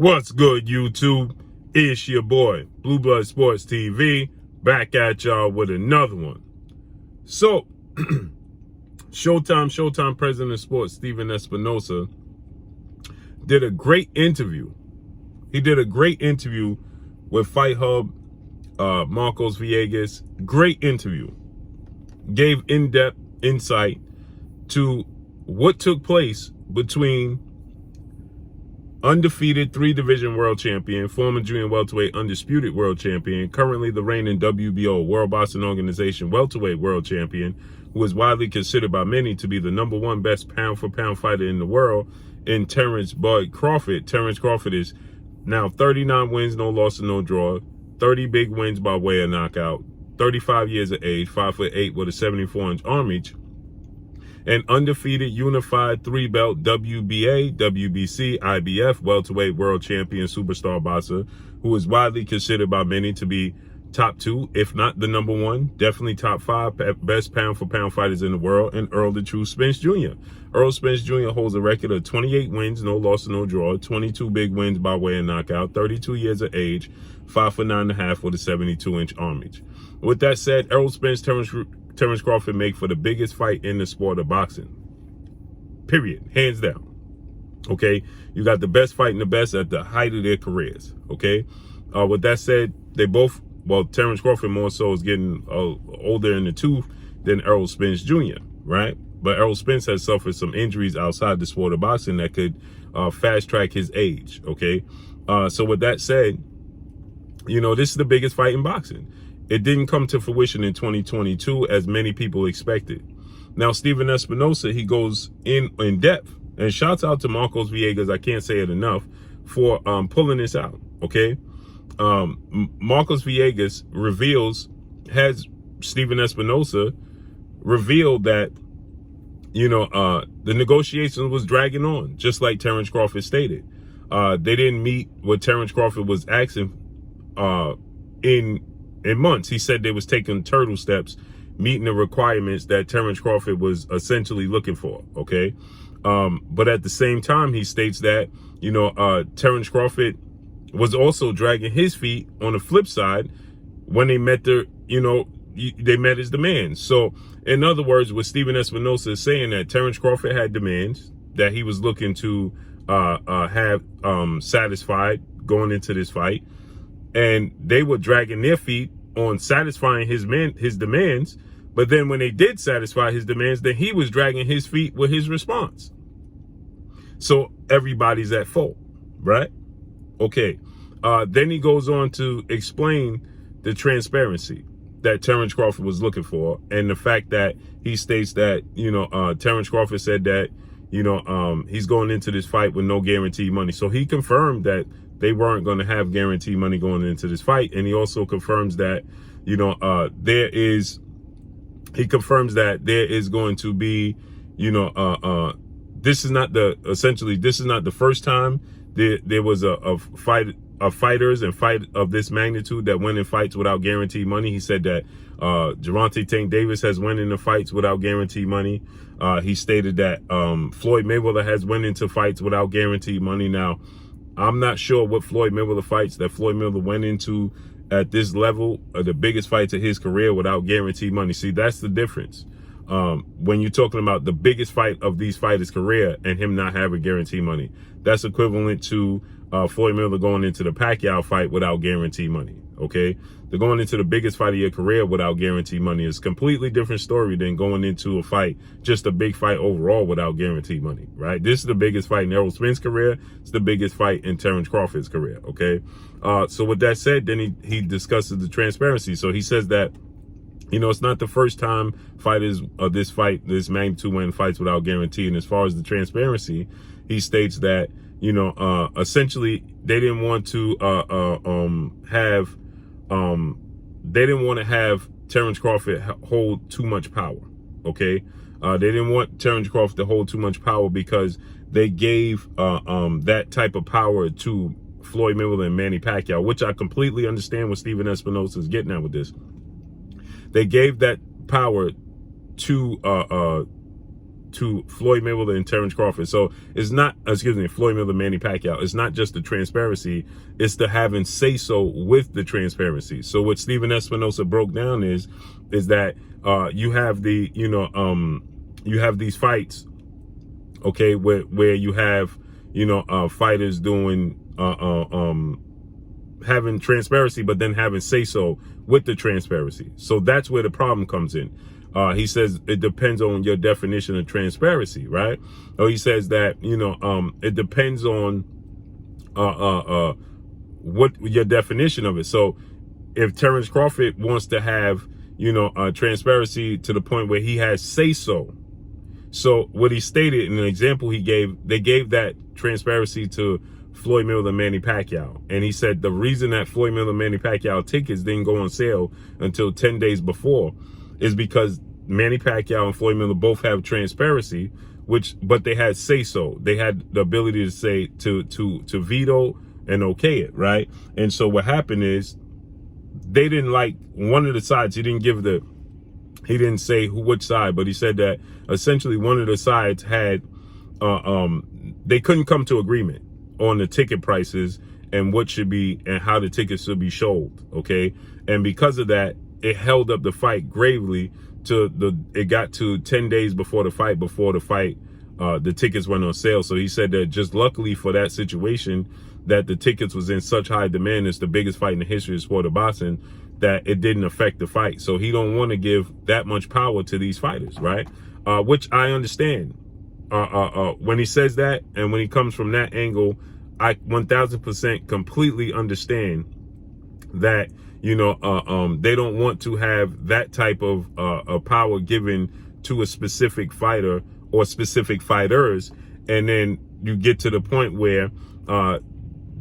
What's good, YouTube? It's your boy, Blue Blood Sports TV, back at y'all with another one. So, Showtime president of sports, Stephen ESPINOZA, did a great interview. He did a great interview with Fight Hub, Marcos Villegas. Great interview. Gave in-depth insight to what took place between undefeated 3-division world champion, former junior welterweight undisputed world champion, currently the reigning WBO, World Boxing Organization welterweight world champion, who is widely considered by many to be the #1 best pound-for-pound fighter in the world, in Terence Crawford. Terence Crawford is now 39 wins, no loss and no draw, 30 big wins by way of knockout, 35 years of age, 5'8" with a 74-inch arm reach, an undefeated unified 3-belt WBA, WBC, IBF welterweight world champion superstar boxer, who is widely considered by many to be top 2, if not the #1, definitely top 5 best pound-for-pound fighters in the world, and Errol the True Spence Jr. Errol Spence Jr. holds a record of 28 wins, no loss and no draw, 22 big wins by way of knockout, 32 years of age, 5'9.5" with a 72-inch arm reach. With that said, Errol Spence, Terence Crawford make for the biggest fight in the sport of boxing. Period. Hands down. Okay? You got the best fighting the best at the height of their careers. Okay? With that said, they both, well, Terence Crawford more so is getting older in the tooth than Errol Spence Jr., right? But Errol Spence has suffered some injuries outside the sport of boxing that could fast track his age. Okay? So with that said, you know, this is the biggest fight in boxing. It didn't come to fruition in 2022 as many people expected. Now, Stephen ESPINOZA, he goes in depth, and shouts out to Marcos Villegas, I can't say it enough, for pulling this out, okay? Marcos Villegas has Stephen ESPINOZA revealed that, you know, the negotiations was dragging on, just like Terence Crawford stated. They didn't meet what Terence Crawford was asking in months. He said they was taking turtle steps, meeting the requirements that Terence Crawford was essentially looking for, okay? But at the same time, he states that, you know, Terence Crawford was also dragging his feet on the flip side when they met their, you know, they met his demands. So, in other words, what Stephen ESPINOZA is saying, that Terence Crawford had demands that he was looking to have satisfied going into this fight, and they were dragging their feet on satisfying his demands. But then when they did satisfy his demands, then he was dragging his feet with his response. So everybody's at fault, right? Okay. Then he goes on to explain the transparency that Terence Crawford was looking for, and the fact that he states that, you know, Terence Crawford said that, you know, he's going into this fight with no guaranteed money. So he confirmed that they weren't going to have guaranteed money going into this fight. And he also confirms that, you know, there is going to be, you know, this is not the first time there was a fight of fighters and fight of this magnitude that went in fights without guaranteed money. He said that Gervonta Tank Davis has went into fights without guaranteed money. He stated that Floyd Mayweather has went into fights without guaranteed money. Now, I'm not sure what Floyd Mayweather fights that Floyd Mayweather went into at this level, the biggest fights of his career, without guaranteed money. See, that's the difference. When you're talking about the biggest fight of these fighters' career and him not having guaranteed money, that's equivalent to Floyd Mayweather going into the Pacquiao fight without guaranteed money. Okay, they're going into the biggest fight of your career without guaranteed money. It's a completely different story than going into a fight, just a big fight overall, without guaranteed money, right? This is the biggest fight in Errol Spence's career. It's the biggest fight in Terence Crawford's career, okay? So with that said, then he discusses the transparency. So he says that, you know, it's not the first time fighters of this magnitude went in fights without guarantee. And as far as the transparency, he states that, you know, essentially they didn't want to have Terence Crawford hold too much power. Okay, they didn't want Terence Crawford to hold too much power because they gave that type of power to Floyd Mayweather and Manny Pacquiao, which I completely understand what Stephen ESPINOZA is getting at with this. They gave that power to to Floyd Mayweather and Terence Crawford. So it's not, excuse me, Floyd Mayweather, Manny Pacquiao. It's not just the transparency, it's the having say so with the transparency. So what Stephen Espinoza broke down is that you have the, you have these fights, okay, where you have, fighters doing, having transparency, but then having say so with the transparency. So that's where the problem comes in. He says it depends on your definition of transparency, right? Or he says that, it depends on what your definition of it. So if Terence Crawford wants to have, transparency to the point where he has say so. So what he stated in an example he gave, they gave that transparency to Floyd Mayweather and Manny Pacquiao. And he said the reason that Floyd Mayweather and Manny Pacquiao tickets didn't go on sale until 10 days before is because Manny Pacquiao and Floyd Mayweather both have transparency, but they had say so. They had the ability to say, to veto and okay it, right? And so what happened is they didn't like one of the sides. He didn't say which side, but he said that essentially one of the sides had, they couldn't come to agreement on the ticket prices and what should be and how the tickets should be sold, okay? And because of that, it held up the fight gravely it got to 10 days before the fight, the tickets went on sale. So he said that just luckily for that situation, that the tickets was in such high demand, it's the biggest fight in the history of sport of boxing, that it didn't affect the fight. So he don't want to give that much power to these fighters, right? Which I understand. When he says that and when he comes from that angle, I 1000% completely understand that, they don't want to have that type of power given to a specific fighter or specific fighters. And then you get to the point where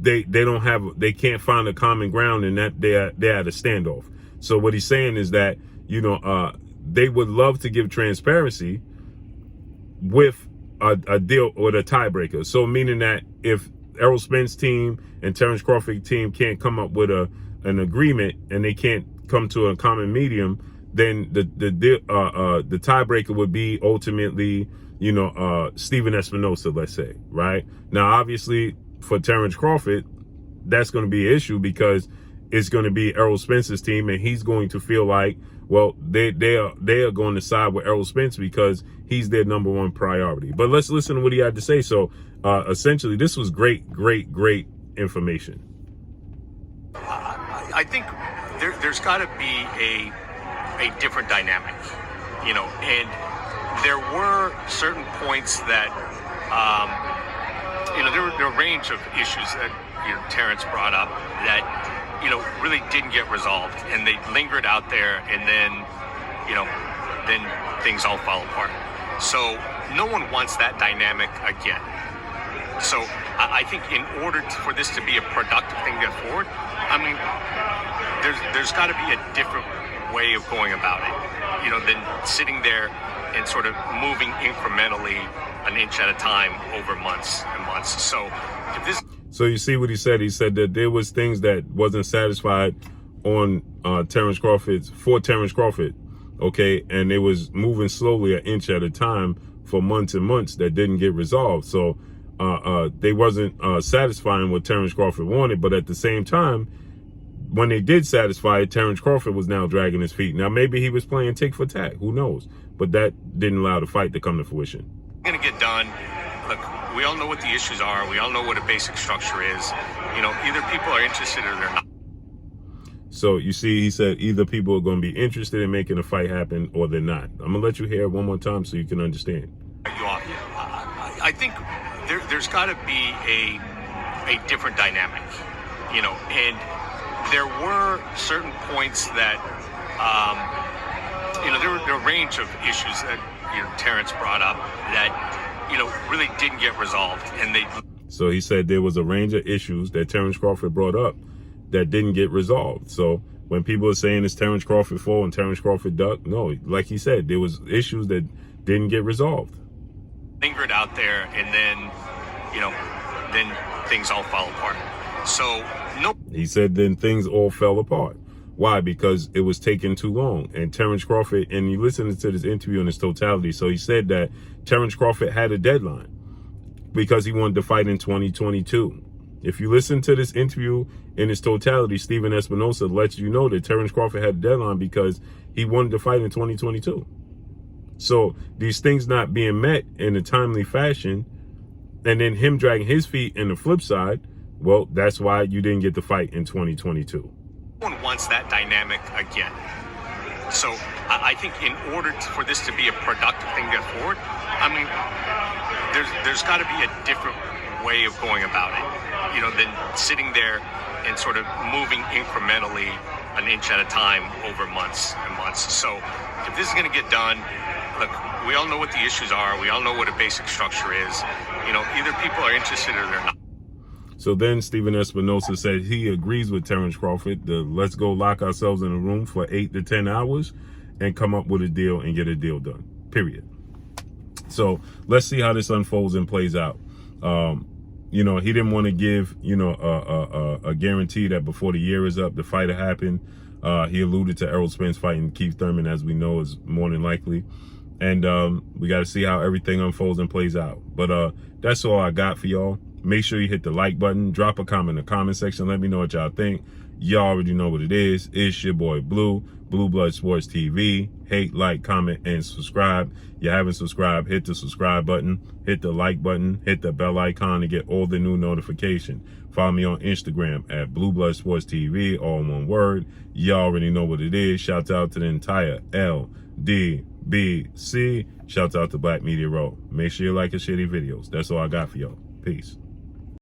they can't find a common ground, and that they're at a standoff. So what he's saying is that, they would love to give transparency with a deal or a tiebreaker. So meaning that if Errol Spence team and Terence Crawford team can't come up with an agreement and they can't come to a common medium, then the tiebreaker would be ultimately, Stephen Espinoza, let's say, right? Now, obviously for Terence Crawford, that's going to be an issue because it's going to be Errol Spence's team, and he's going to feel like, well, they are going to side with Errol Spence because he's their number one priority. But let's listen to what he had to say. So essentially, this was great information. I think there's got to be a different dynamic, and there were certain points that, there were a range of issues that Terence brought up that, really didn't get resolved, and they lingered out there, and then, then things all fall apart. So no one wants that dynamic again. So I think in order for this to be a productive thing to go forward, I mean, there's got to be a different way of going about it, than sitting there and sort of moving incrementally an inch at a time over months and months. So if this... So you see what he said? He said that there was things that wasn't satisfied on Terence Crawford, okay? And it was moving slowly an inch at a time for months and months that didn't get resolved. So they wasn't satisfying what Terence Crawford wanted, but at the same time, when they did satisfy it, Terence Crawford was now dragging his feet. Now, maybe he was playing tick for tack, who knows? But that didn't allow the fight to come to fruition. Gonna get done. Look, we all know what the issues are. We all know what a basic structure is. Either people are interested or they're not. So you see, he said either people are going to be interested in making a fight happen or they're not. I'm gonna let you hear it one more time so you can understand. I think there's got to be a different dynamic, and there were certain points that, there were a range of issues that, Terence brought up that, really didn't get resolved, and So he said there was a range of issues that Terence Crawford brought up that didn't get resolved. So when people are saying it's Terence Crawford fault and Terence Crawford duck, no, like he said, there was issues that didn't get resolved. Lingered out there, and then, then things all fall apart. So no. He said then things all fell apart. Why? Because it was taking too long. And Terence Crawford, and you listen to this interview in its totality, so he said that Terence Crawford had a deadline because he wanted to fight in 2022. If you listen to this interview in its totality, Stephen Espinoza lets you know that Terence Crawford had a deadline because he wanted to fight in 2022. So these things not being met in a timely fashion, and then him dragging his feet in the flip side, well, that's why you didn't get the fight in 2022. No one wants that dynamic again. So I think in order for this to be a productive thing to go forward, I mean, there's got to be a different way of going about it, you know, than sitting there and sort of moving incrementally an inch at a time over months and months. So if this is going to get done, look, we all know what the issues are. We all know what a basic structure is. You know, either people are interested or they're not. So then Stephen Espinoza said he agrees with Terence Crawford. Let's go lock ourselves in a room for 8 to 10 hours and come up with a deal and get a deal done, period. So let's see how this unfolds and plays out. You know, he didn't want to give, you know, a guarantee that before the year is up, the fight will happen. He alluded to Errol Spence fighting Keith Thurman, as we know, is more than likely. And we got to see how everything unfolds and plays out. But that's all I got for y'all. Make sure you hit the like button. Drop a comment in the comment section. Let me know what y'all think. Y'all already know what it is. It's your boy Blue, Blue Blood Sports TV. Hate, like, comment, and subscribe. You haven't subscribed, hit the subscribe button. Hit the like button. Hit the bell icon to get all the new notifications. Follow me on Instagram at Blue Blood Sports TV, all in one word. Y'all already know what it is. Shout out to the entire LDBC. Shout out to Black Media Row. Make sure you like and share these videos. That's all I got for y'all. Peace.